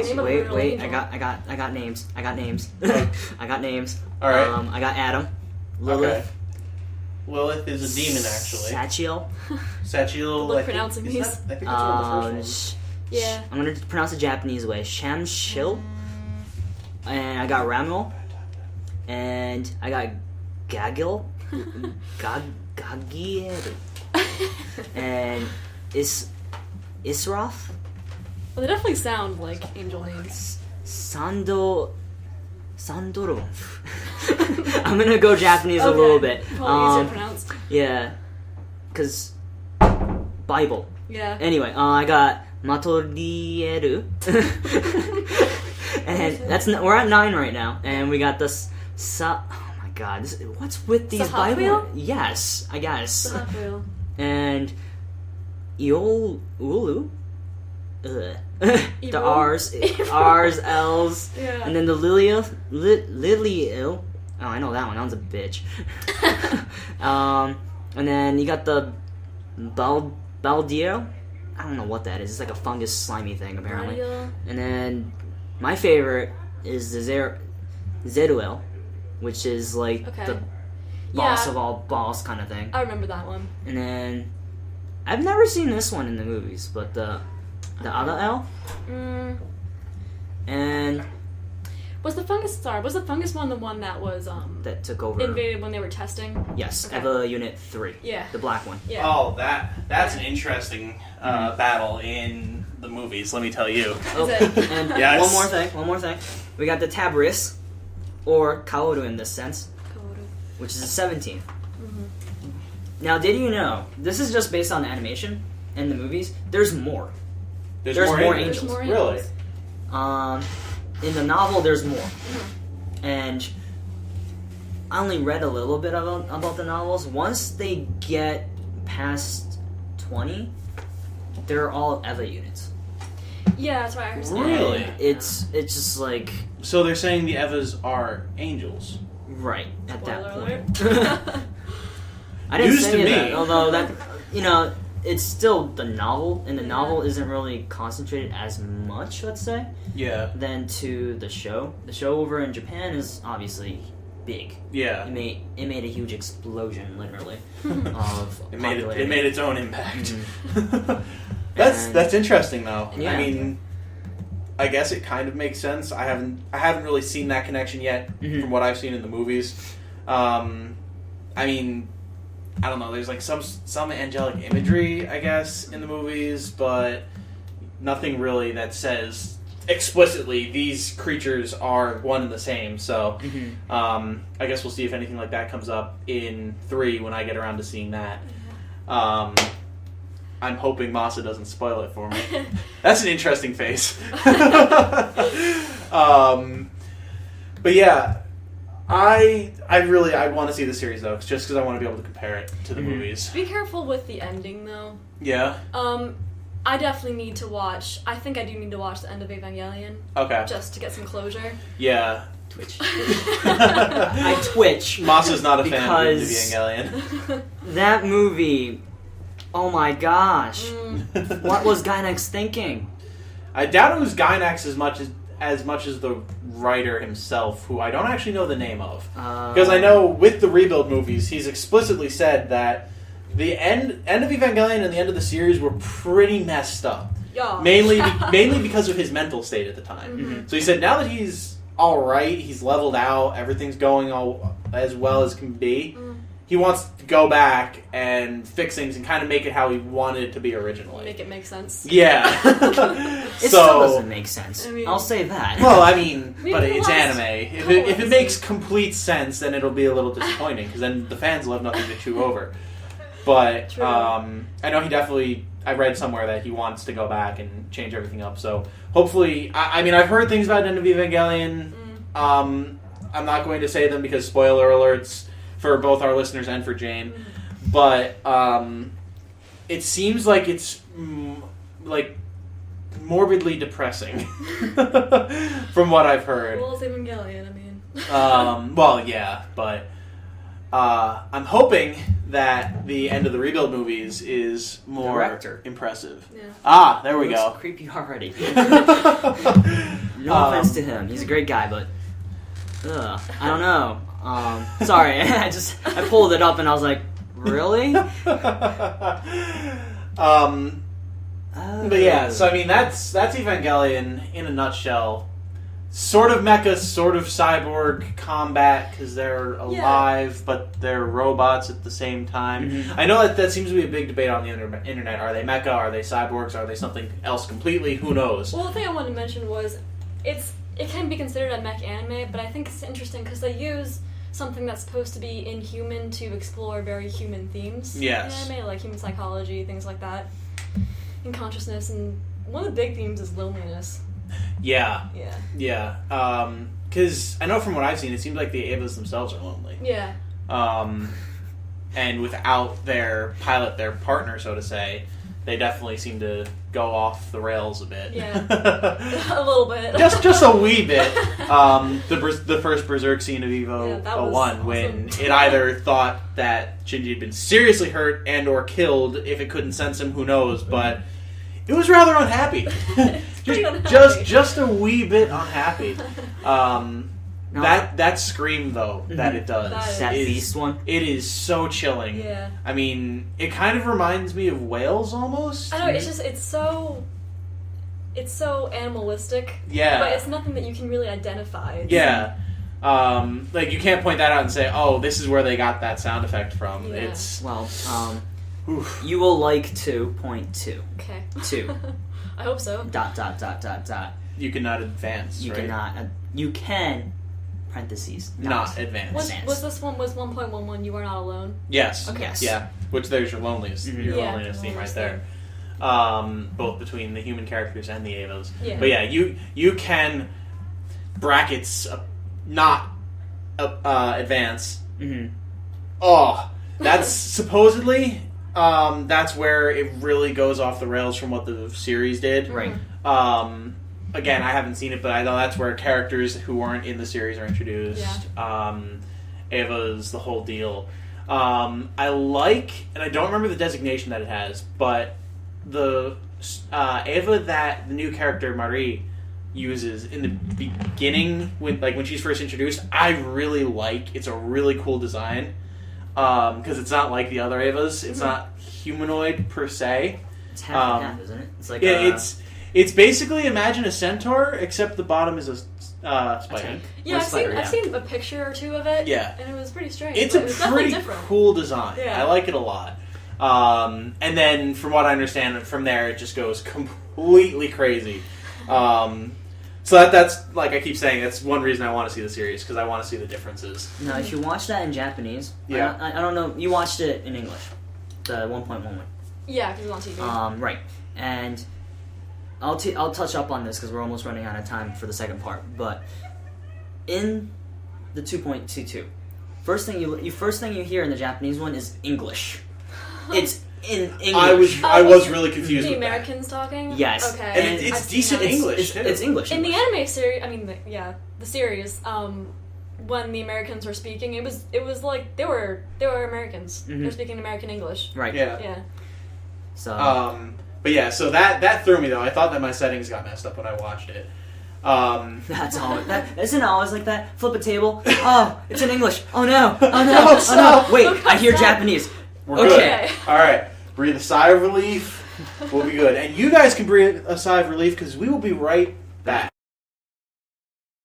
awesome. wait. I got names. I got names. All right. I got Adam, Lilith. Okay. Lilith is a demon, actually. Sachiel. Sachiel. Good luck pronouncing these. I think that's one of the first ones. Yeah. I'm gonna pronounce the Japanese way. Shamshil. And I got Ramil. And I got Gagil. Gagiel. And Isroth. Well, they definitely sound like angel names. Sandoro. I'm gonna go Japanese a little bit. Probably easier to pronounce. Yeah. Because Bible. Yeah. Anyway, I got Matorieru. And we're at 9 right now. And we got this oh my god, what's with these Bible? Yes, I guess. Sahapwheel. And Iolu. The R's, L's, Yeah. and then the Liliel. Oh, I know that one. That one's a bitch. And then you got the Baldio. I don't know what that is. It's like a fungus slimy thing, apparently. Baldio. And then my favorite is the Zeruel, which is like the boss of all boss kind of thing. I remember that one. And then I've never seen this one in the movies, but the other L. And was the fungus one the one that was that took over invaded when they were testing? Yes, Okay. EVA Unit 3. Yeah. The black one. Yeah. Oh, that's an interesting battle in the movies, let me tell you. Oh, Is it? and Yes. one more thing. We got the Tabris, or Kaoru in this sense, which is a 17. Now, did you know, this is just based on the animation and the movies, there's more. There's more angels. There's more Really? In the novel, there's more. And I only read a little bit about the novels. Once they get past 20, they're all EVA units. Yeah, that's what I heard. Really? It's just like... So they're saying the Evas are angels. Right, at that Spoiler point. alert. I didn't News say to me. that, although that, it's still the novel, and the novel isn't really concentrated as much, let's say, Yeah. than to the show. The show over in Japan is obviously big. Yeah. It made a huge explosion, literally, of It popularity. made its own impact. And- That's interesting though. Yeah. I mean, I guess it kind of makes sense. I haven't really seen that connection yet from what I've seen in the movies. I mean, I don't know. There's like some angelic imagery, I guess, in the movies, but nothing really that says explicitly these creatures are one and the same. So, I guess we'll see if anything like that comes up in 3 when I get around to seeing that. I'm hoping Masa doesn't spoil it for me. That's an interesting face. But yeah, I want to see the series though, just because I want to be able to compare it to the movies. Be careful with the ending though. Yeah. I definitely need to watch. I think I do need to watch the end of Evangelion. Okay. Just to get some closure. Yeah. Twitch. I twitch. Masa's not a fan of Because- Evangelion. That movie. Oh my gosh. What was Gainax thinking? I doubt it was Gainax as much as the writer himself, who I don't actually know the name of. Because I know with the Rebuild movies, he's explicitly said that the end of Evangelion and the end of the series were pretty messed up. Yeah. Mainly because of his mental state at the time. So he said now that he's alright, he's leveled out, everything's going all as well as can be, he wants to go back and fix things and kind of make it how he wanted it to be originally. Make it make sense. Yeah. It still doesn't make sense. I mean- I'll say that. Well, I mean, but Maybe it's once- anime. couple If it makes complete sense, then it'll be a little disappointing, because then the fans will have nothing to chew over. But True. I know he definitely... I read somewhere that he wants to go back and change everything up. So hopefully... I mean, I've heard things about End of Evangelion. I'm not going to say them because spoiler alerts for both our listeners and for Jane. But it seems like it's like morbidly depressing from what I've heard. Well, it's Evangelion, I mean. Well, yeah, but I'm hoping that the end of the Rebuild movies is more Director. impressive. Yeah. Ah, there we Looks go. creepy already. No offense to him. He's a great guy, but I don't know. Sorry, I pulled it up and I was like, really? But yeah, so I mean that's Evangelion in a nutshell. Sort of mecha, sort of cyborg combat because they're alive, but they're robots at the same time. Mm-hmm. I know that seems to be a big debate on the internet. Are they mecha? Are they cyborgs? Are they something else completely? Who knows? Well, the thing I wanted to mention was it can be considered a mech anime, but I think it's interesting because they use something that's supposed to be inhuman to explore very human themes. Yes. In anime, like human psychology, things like that, and consciousness. And one of the big themes is loneliness. Yeah. Yeah. Yeah. Because I know from what I've seen, it seems like the Evas themselves are lonely. Yeah. And without their pilot, their partner, so to say, they definitely seem to go off the rails a bit. Yeah. A little bit. just a wee bit. The first Berserk scene of EVA 01, awesome. when it either thought that Shinji had been seriously hurt and or killed. If it couldn't sense him, who knows? But it was rather unhappy. just a wee bit unhappy. That scream though that it does, that beast one, it is so chilling. Yeah. I mean, it kind of reminds me of whales almost. I know, it's so animalistic. Yeah. But it's nothing that you can really identify. Yeah. Like you can't point that out and say, "Oh, this is where they got that sound effect from." Yeah. It's oof. You will like 2.2. Okay. 2. I hope so. ... You cannot advance. You right? cannot. You can. Parentheses. Not advance. Was this one 1.11? You are not alone. Yes. Okay. Yes. Yeah. Which there's your loneliness, your loneliness theme right there. Both between the human characters and the Evas. Yeah. But yeah, you can brackets not advance. Mm-hmm. Oh, that's supposedly that's where it really goes off the rails from what the series did. Right. Again, I haven't seen it, but I know that's where characters who weren't in the series are introduced. Yeah. Eva's the whole deal. I like, and I don't remember the designation that it has, but the Eva that the new character Marie uses in the beginning, when she's first introduced, I really like. It's a really cool design because it's not like the other Evas. It's not humanoid per se. It's half and half, isn't it? It's like it's basically imagine a centaur, except the bottom is a spider. Yeah, spider, I've seen a picture or two of it. Yeah. And it was pretty strange. It's a it was pretty different. cool design. Yeah. I like it a lot. And then, from what I understand, from there it just goes completely crazy. So that's, like I keep saying, that's one reason I want to see the series, because I want to see the differences. Now, if you watch that in Japanese, yeah. I don't know, you watched it in English, the 1.11. Yeah, because it was on TV. Right. And I'll touch up on this because we're almost running out of time for the second part. But in the 2.22, first thing you hear in the Japanese one is English. It's in English. I was really confused. The with Americans talking. Yes. Okay. And it's decent English too. It's English. In the anime series, the series. When the Americans were speaking, it was like they were Americans. Mm-hmm. They're speaking American English. Right. Yeah. Yeah. So. But yeah, so that threw me though. I thought that my settings got messed up when I watched it. That's all. Isn't it always like that? Flip a table. Oh, it's in English. Oh no. Oh no. No, oh no. Wait, I hear Japanese. We're Okay. good. All right. Breathe a sigh of relief. We'll be good. And you guys can breathe a sigh of relief because we will be right back.